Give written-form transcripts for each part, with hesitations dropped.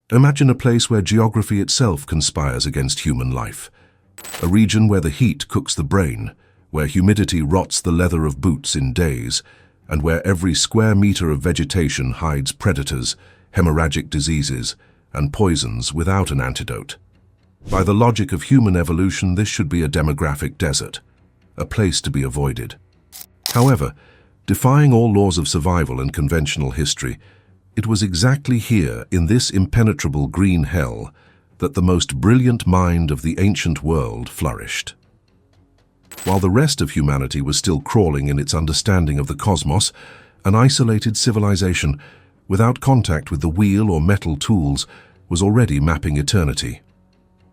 Imagine a place where geography itself conspires against human life. A region where the heat cooks the brain, where humidity rots the leather of boots in days, and where every square meter of vegetation hides predators, hemorrhagic diseases, and poisons without an antidote. By the logic of human evolution, this should be a demographic desert, a place to be avoided. However, defying all laws of survival and conventional history, it was exactly here, in this impenetrable green hell, that the most brilliant mind of the ancient world flourished. While the rest of humanity was still crawling in its understanding of the cosmos, an isolated civilization, without contact with the wheel or metal tools, was already mapping eternity.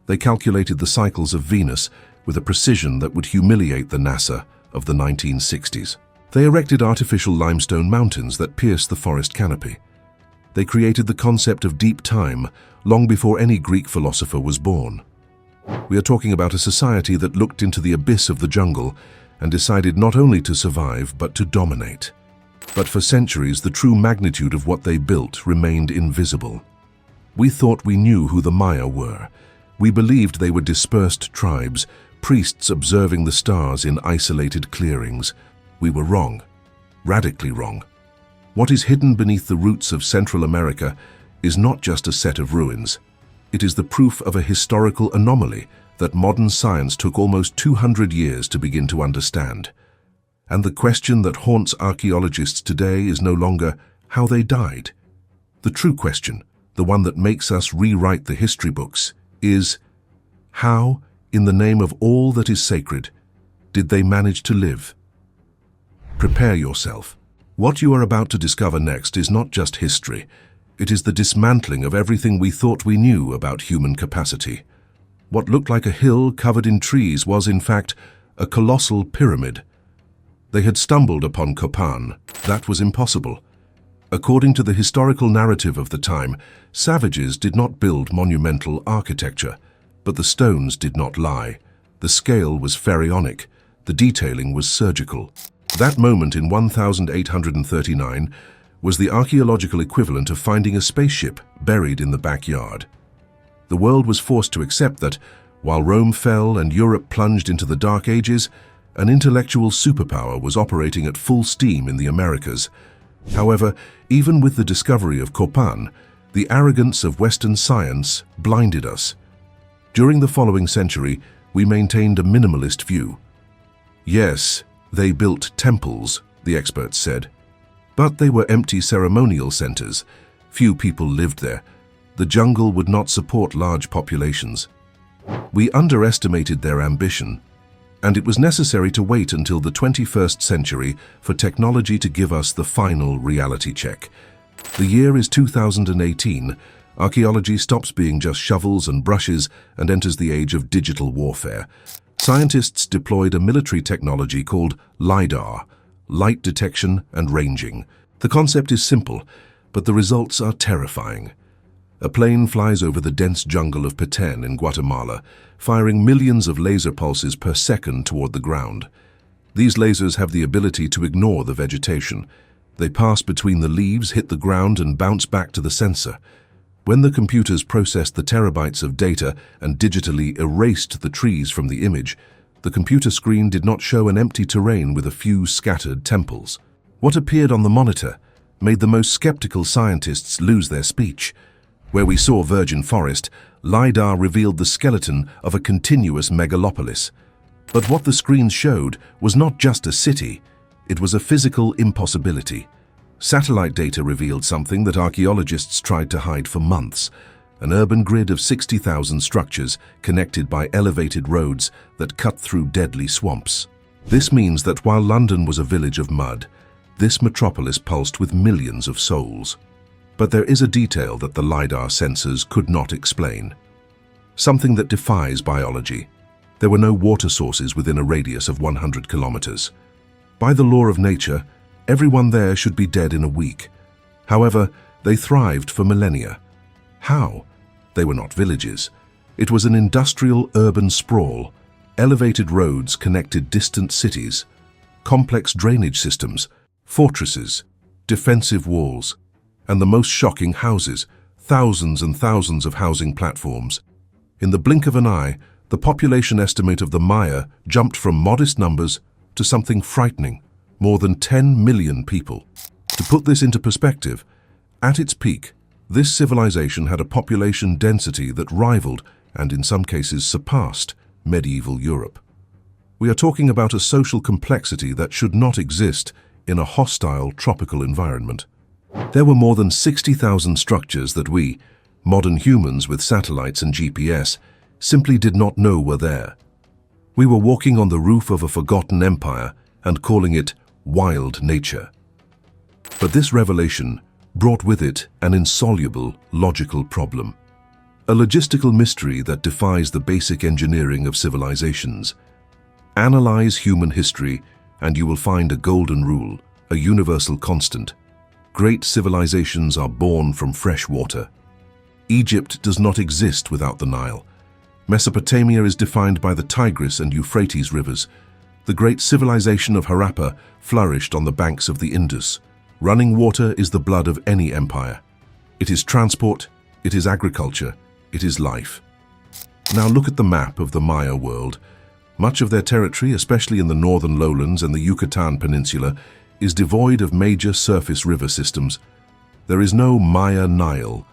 They calculated the cycles of Venus with a precision that would humiliate the NASA of the 1960s. They erected artificial limestone mountains that pierced the forest canopy. They created the concept of deep time long before any Greek philosopher was born. We are talking about a society that looked into the abyss of the jungle and decided not only to survive but to dominate. But for centuries, the true magnitude of what they built remained invisible. We thought we knew who the Maya were. We believed they were dispersed tribes, priests observing the stars in isolated clearings. We were wrong, radically wrong. What is hidden beneath the roots of Central America is not just a set of ruins. It is the proof of a historical anomaly that modern science took almost 200 years to begin to understand. And the question that haunts archaeologists today is no longer how they died. The true question, the one that makes us rewrite the history books, is how, in the name of all that is sacred, did they manage to live? Prepare yourself. What you are about to discover next is not just history. It is the dismantling of everything we thought we knew about human capacity. What looked like a hill covered in trees was, in fact, a colossal pyramid. They had stumbled upon Copan. That was impossible. According to the historical narrative of the time, savages did not build monumental architecture, but the stones did not lie. The scale was pharaonic. The detailing was surgical. That moment in 1839 was the archaeological equivalent of finding a spaceship buried in the backyard. The world was forced to accept that, while Rome fell and Europe plunged into the Dark Ages, an intellectual superpower was operating at full steam in the Americas. However, even with the discovery of Copan, the arrogance of Western science blinded us. During the following century, we maintained a minimalist view. Yes, they built temples, the experts said. But they were empty ceremonial centers. Few people lived there. The jungle would not support large populations. We underestimated their ambition, and it was necessary to wait until the 21st century for technology to give us the final reality check. The year is 2018. Archaeology stops being just shovels and brushes and enters the age of digital warfare. Scientists deployed a military technology called LiDAR, light detection and ranging. The concept is simple, but the results are terrifying. A plane flies over the dense jungle of Petén in Guatemala, firing millions of laser pulses per second toward the ground. These lasers have the ability to ignore the vegetation. They pass between the leaves, hit the ground, and bounce back to the sensor. When the computers processed the terabytes of data and digitally erased the trees from the image, the computer screen did not show an empty terrain with a few scattered temples. What appeared on the monitor made the most skeptical scientists lose their speech. Where we saw virgin forest, LiDAR revealed the skeleton of a continuous megalopolis. But what the screens showed was not just a city, it was a physical impossibility. Satellite data revealed something that archaeologists tried to hide for months: an urban grid of 60,000 structures connected by elevated roads that cut through deadly swamps. This means that while London was a village of mud, this metropolis pulsed with millions of souls. But there is a detail that the LiDAR sensors could not explain. Something that defies biology. There were no water sources within a radius of 100 kilometers. By the law of nature, everyone there should be dead in a week. However, they thrived for millennia. How? They were not villages. It was an industrial urban sprawl. Elevated roads connected distant cities, complex drainage systems, fortresses, defensive walls, and the most shocking houses, thousands and thousands of housing platforms. In the blink of an eye, the population estimate of the Maya jumped from modest numbers to something frightening, more than 10 million people. To put this into perspective, at its peak, this civilization had a population density that rivaled, and in some cases surpassed, medieval Europe. We are talking about a social complexity that should not exist in a hostile tropical environment. There were more than 60,000 structures that we, modern humans with satellites and GPS, simply did not know were there. We were walking on the roof of a forgotten empire and calling it wild nature. But this revelation brought with it an insoluble logical problem, a logistical mystery that defies the basic engineering of civilizations. Analyze human history and you will find a golden rule, a universal constant. Great civilizations are born from fresh water. Egypt does not exist without the Nile. Mesopotamia is defined by the Tigris and Euphrates rivers. The great civilization of Harappa flourished on the banks of the Indus. Running water is the blood of any empire. It is transport, it is agriculture, it is life. Now look at the map of the Maya world. Much of their territory, especially in the northern lowlands and the Yucatan Peninsula, is devoid of major surface river systems. There is no Maya Nile.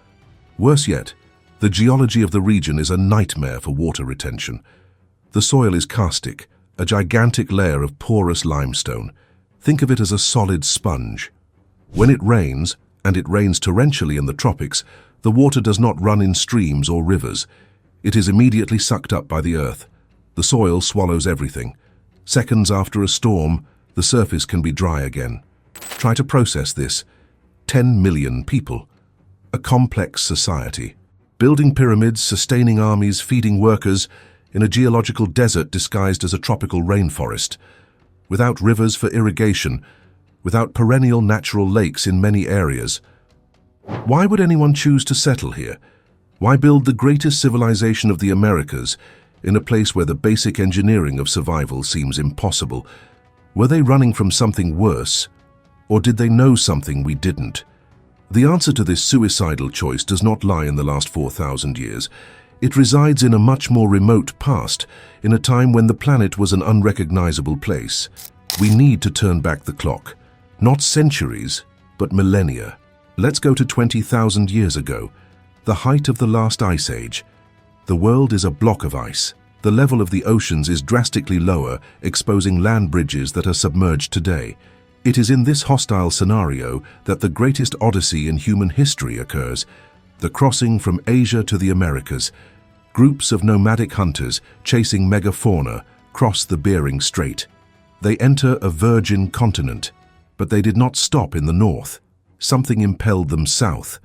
Worse yet, the geology of the region is a nightmare for water retention. The soil is karstic, a gigantic layer of porous limestone. Think of it as a solid sponge. When it rains, and it rains torrentially in the tropics, the water does not run in streams or rivers. It is immediately sucked up by the earth. The soil swallows everything. Seconds after a storm, the surface can be dry again. Try to process this. 10 million people. A complex society. Building pyramids, sustaining armies, feeding workers, in a geological desert disguised as a tropical rainforest. Without rivers for irrigation, without perennial natural lakes in many areas. Why would anyone choose to settle here? Why build the greatest civilization of the Americas in a place where the basic engineering of survival seems impossible? Were they running from something worse? Or did they know something we didn't? The answer to this suicidal choice does not lie in the last 4,000 years. It resides in a much more remote past, in a time when the planet was an unrecognizable place. We need to turn back the clock. Not centuries, but millennia. Let's go to 20,000 years ago, the height of the last ice age. The world is a block of ice. The level of the oceans is drastically lower, exposing land bridges that are submerged today. It is in this hostile scenario that the greatest odyssey in human history occurs, the crossing from Asia to the Americas. Groups of nomadic hunters chasing megafauna cross the Bering Strait. They enter a virgin continent, but they did not stop in the north. Something impelled them south.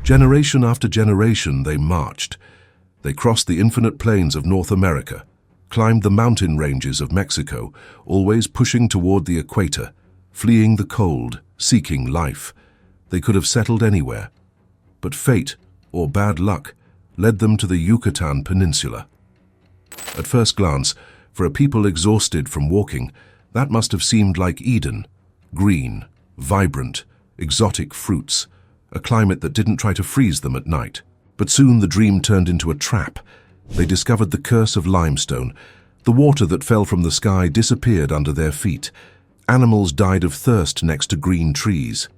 Generation after generation they marched. They crossed the infinite plains of North America, climbed the mountain ranges of Mexico, always pushing toward the equator, fleeing the cold, seeking life. They could have settled anywhere. But fate, or bad luck, led them to the Yucatan Peninsula. At first glance, for a people exhausted from walking, that must have seemed like Eden. Green, vibrant, exotic fruits, a climate that didn't try to freeze them at night. But soon the dream turned into a trap. They discovered the curse of limestone. The water that fell from the sky disappeared under their feet. Animals died of thirst next to green trees.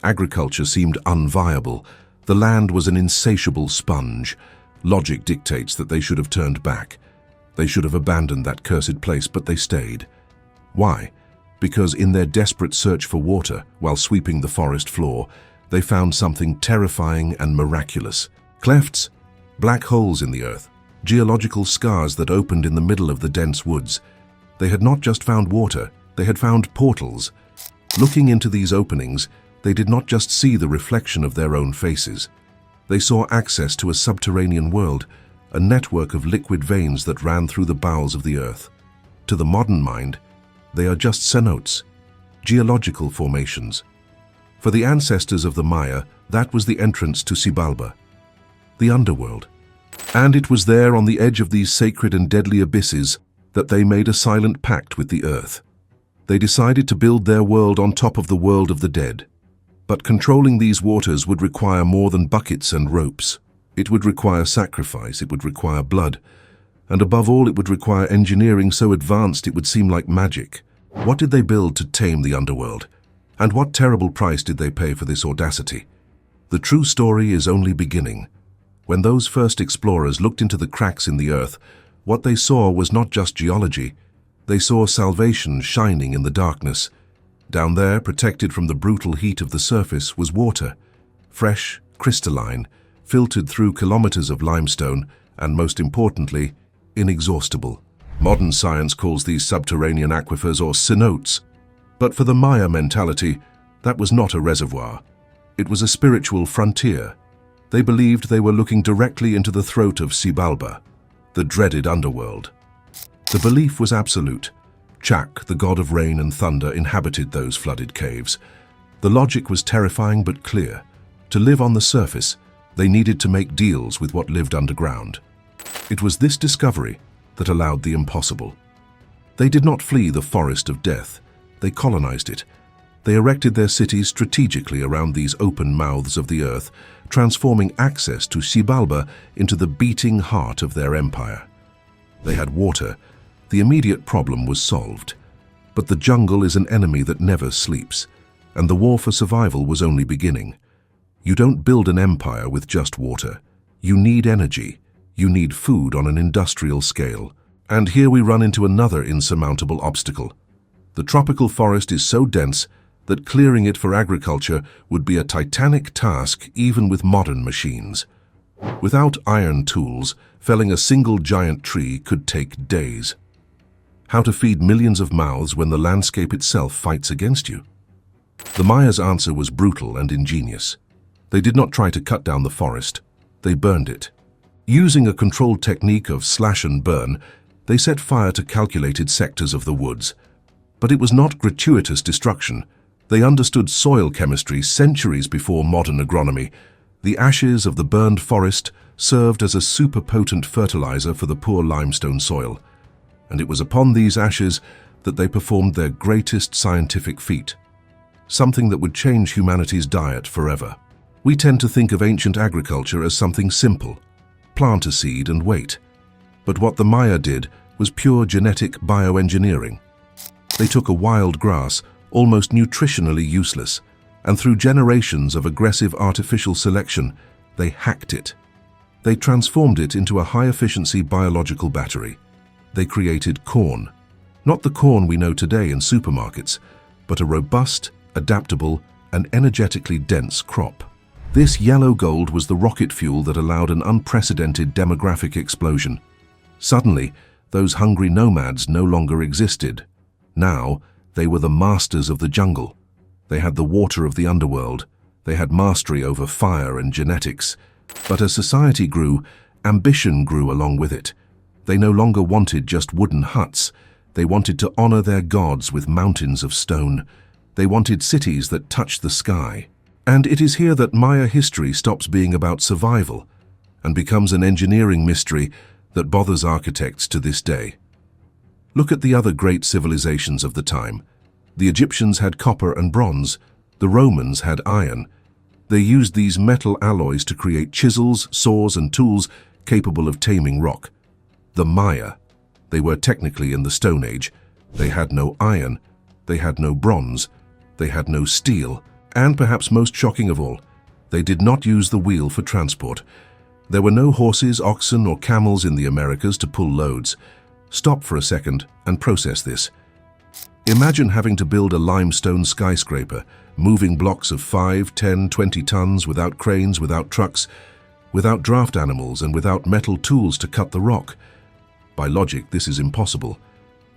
Agriculture seemed unviable. The land was an insatiable sponge. Logic dictates that they should have turned back. They should have abandoned that cursed place, but they stayed. Why? Because in their desperate search for water, while sweeping the forest floor, they found something terrifying and miraculous. Clefts, black holes in the earth, geological scars that opened in the middle of the dense woods. They had not just found water, they had found portals. Looking into these openings, they did not just see the reflection of their own faces. They saw access to a subterranean world, a network of liquid veins that ran through the bowels of the earth. To the modern mind, they are just cenotes, geological formations. For the ancestors of the Maya, that was the entrance to Xibalba, the underworld. And it was there on the edge of these sacred and deadly abysses that they made a silent pact with the earth. They decided to build their world on top of the world of the dead. But controlling these waters would require more than buckets and ropes. It would require sacrifice, it would require blood, and above all it would require engineering so advanced it would seem like magic. What did they build to tame the underworld? And what terrible price did they pay for this audacity? The true story is only beginning. When those first explorers looked into the cracks in the earth, what they saw was not just geology. They saw salvation shining in the darkness. Down there, protected from the brutal heat of the surface, was water. Fresh, crystalline, filtered through kilometers of limestone, and most importantly, inexhaustible. Modern science calls these subterranean aquifers or cenotes. But for the Maya mentality, that was not a reservoir. It was a spiritual frontier. They believed they were looking directly into the throat of Xibalba, the dreaded underworld. The belief was absolute. Chak, the god of rain and thunder, inhabited those flooded caves. The logic was terrifying but clear. To live on the surface, they needed to make deals with what lived underground. It was this discovery that allowed the impossible. They did not flee the forest of death. They colonized it. They erected their cities strategically around these open mouths of the earth, transforming access to Xibalba into the beating heart of their empire. They had water. The immediate problem was solved. But the jungle is an enemy that never sleeps, and the war for survival was only beginning. You don't build an empire with just water. You need energy. You need food on an industrial scale. And here we run into another insurmountable obstacle. The tropical forest is so dense that clearing it for agriculture would be a titanic task even with modern machines. Without iron tools, felling a single giant tree could take days. How to feed millions of mouths when the landscape itself fights against you? The Mayas' answer was brutal and ingenious. They did not try to cut down the forest. They burned it. Using a controlled technique of slash and burn, they set fire to calculated sectors of the woods. But it was not gratuitous destruction. They understood soil chemistry centuries before modern agronomy. The ashes of the burned forest served as a super-potent fertilizer for the poor limestone soil. And it was upon these ashes that they performed their greatest scientific feat, something that would change humanity's diet forever. We tend to think of ancient agriculture as something simple: plant a seed and wait. But what the Maya did was pure genetic bioengineering. They took a wild grass, almost nutritionally useless, and through generations of aggressive artificial selection, they hacked it. They transformed it into a high-efficiency biological battery. They created corn. Not the corn we know today in supermarkets, but a robust, adaptable, and energetically dense crop. This yellow gold was the rocket fuel that allowed an unprecedented demographic explosion. Suddenly, those hungry nomads no longer existed. Now, they were the masters of the jungle. They had the water of the underworld. They had mastery over fire and genetics. But as society grew, ambition grew along with it. They no longer wanted just wooden huts. They wanted to honor their gods with mountains of stone. They wanted cities that touched the sky. And it is here that Maya history stops being about survival and becomes an engineering mystery that bothers architects to this day. Look at the other great civilizations of the time. The Egyptians had copper and bronze. The Romans had iron. They used these metal alloys to create chisels, saws, and tools capable of taming rock. The Maya, they were technically in the Stone Age. They had no iron. They had no bronze. They had no steel. And perhaps most shocking of all, they did not use the wheel for transport. There were no horses, oxen, or camels in the Americas to pull loads. Stop for a second and process this. Imagine having to build a limestone skyscraper, moving blocks of 5, 10, 20 tons without cranes, without trucks, without draft animals, and without metal tools to cut the rock. By logic, this is impossible.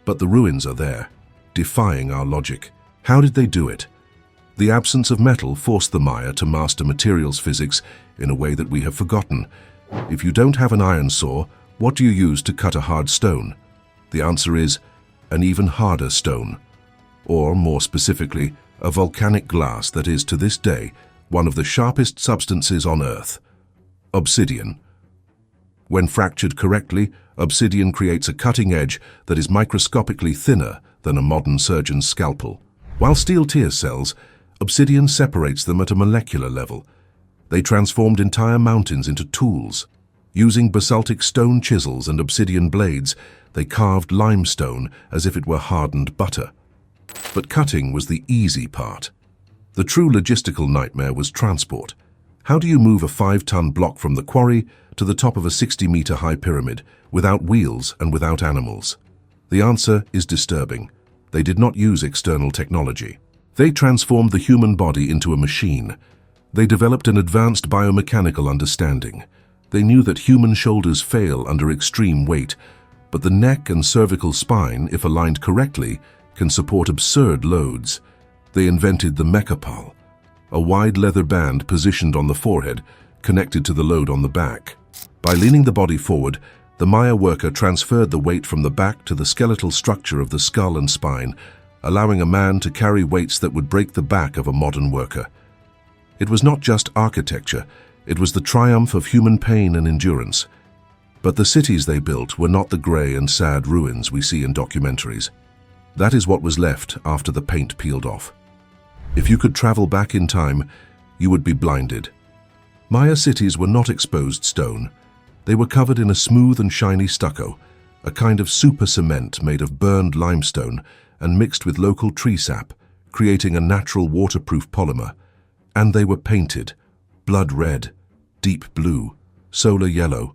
But the ruins are there, defying our logic. How did they do it? The absence of metal forced the Maya to master materials physics in a way that we have forgotten. If you don't have an iron saw, what do you use to cut a hard stone? The answer is an even harder stone. Or, more specifically, a volcanic glass that is, to this day, one of the sharpest substances on Earth: obsidian. When fractured correctly, obsidian creates a cutting edge that is microscopically thinner than a modern surgeon's scalpel. While steel tear cells, Obsidian separates them at a molecular level. They transformed entire mountains into tools. Using basaltic stone chisels and obsidian blades, they carved limestone as if it were hardened butter. But cutting was the easy part. The true logistical nightmare was transport. How do you move a 5-ton block from the quarry to the top of a 60-meter-high pyramid without wheels and without animals? The answer is disturbing. They did not use external technology. They transformed the human body into a machine. They developed an advanced biomechanical understanding. They knew that human shoulders fail under extreme weight, but the neck and cervical spine, if aligned correctly, can support absurd loads. They invented the mechapal, a wide leather band positioned on the forehead, connected to the load on the back. By leaning the body forward, the Maya worker transferred the weight from the back to the skeletal structure of the skull and spine, allowing a man to carry weights that would break the back of a modern worker. It was not just architecture, it was the triumph of human pain and endurance. But the cities they built were not the grey and sad ruins we see in documentaries. That is what was left after the paint peeled off. If you could travel back in time, you would be blinded. Maya cities were not exposed stone. They were covered in a smooth and shiny stucco, a kind of super cement made of burned limestone and mixed with local tree sap, creating a natural waterproof polymer. And they were painted, blood red, deep blue, solar yellow.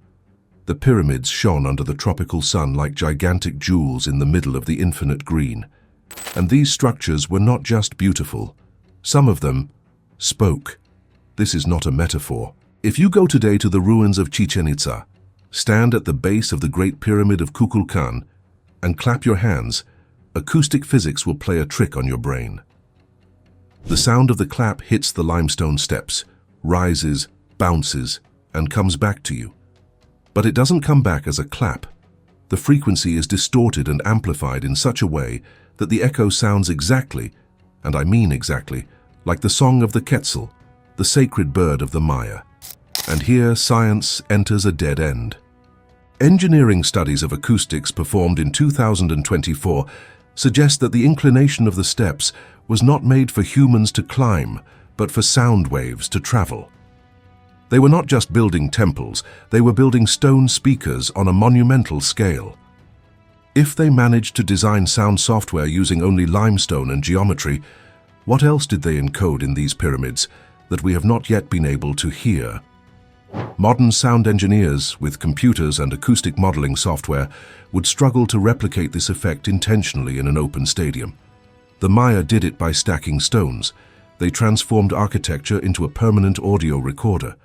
The pyramids shone under the tropical sun like gigantic jewels in the middle of the infinite green. And these structures were not just beautiful. Some of them spoke. This is not a metaphor. If you go today to the ruins of Chichen Itza, stand at the base of the Great Pyramid of Kukulkan, and clap your hands, acoustic physics will play a trick on your brain. The sound of the clap hits the limestone steps, rises, bounces, and comes back to you. But it doesn't come back as a clap. The frequency is distorted and amplified in such a way that the echo sounds exactly, and I mean exactly, like the song of the Quetzal, the sacred bird of the Maya. And here science enters a dead end. Engineering studies of acoustics performed in 2024 suggest that the inclination of the steps was not made for humans to climb, but for sound waves to travel. They were not just building temples, they were building stone speakers on a monumental scale. If they managed to design sound software using only limestone and geometry, what else did they encode in these pyramids that we have not yet been able to hear? Modern sound engineers, with computers and acoustic modeling software, would struggle to replicate this effect intentionally in an open stadium. The Maya did it by stacking stones. They transformed architecture into a permanent audio recorder.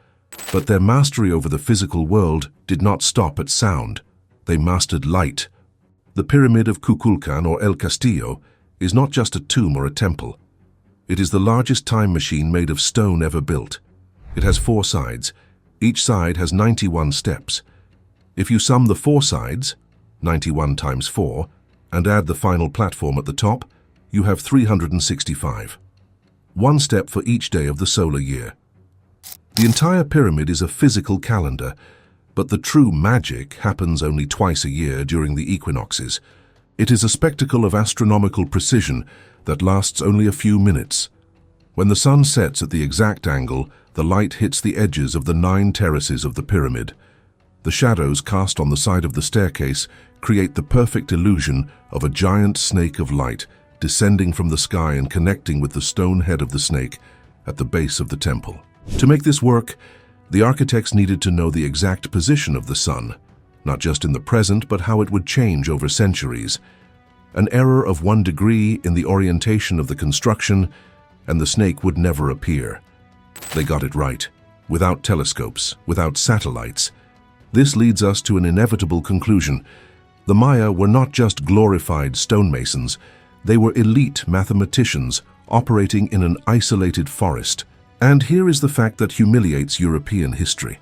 But their mastery over the physical world did not stop at sound. They mastered light. The Pyramid of Kukulkan, or El Castillo, is not just a tomb or a temple. It is the largest time machine made of stone ever built. It has 4 sides. Each side has 91 steps. If you sum the 4 sides, 91 times 4, and add the final platform at the top, you have 365. 1 step for each day of the solar year. The entire pyramid is a physical calendar, but the true magic happens only twice a year during the equinoxes. It is a spectacle of astronomical precision that lasts only a few minutes. When the sun sets at the exact angle, the light hits the edges of the 9 terraces of the pyramid. The shadows cast on the side of the staircase create the perfect illusion of a giant snake of light descending from the sky and connecting with the stone head of the snake at the base of the temple. To make this work, the architects needed to know the exact position of the sun, not just in the present, but how it would change over centuries. An error of 1 degree in the orientation of the construction, and the snake would never appear. They got it right, without telescopes, without satellites. This leads us to an inevitable conclusion. The Maya were not just glorified stonemasons, they were elite mathematicians operating in an isolated forest. And here is the fact that humiliates European history.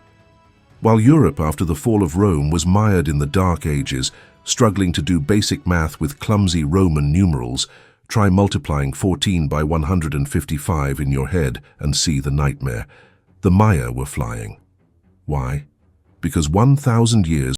While Europe after the fall of Rome was mired in the Dark Ages, struggling to do basic math with clumsy Roman numerals, try multiplying 14 by 155 in your head and see the nightmare. The Maya were flying. Why? Because 1,000 years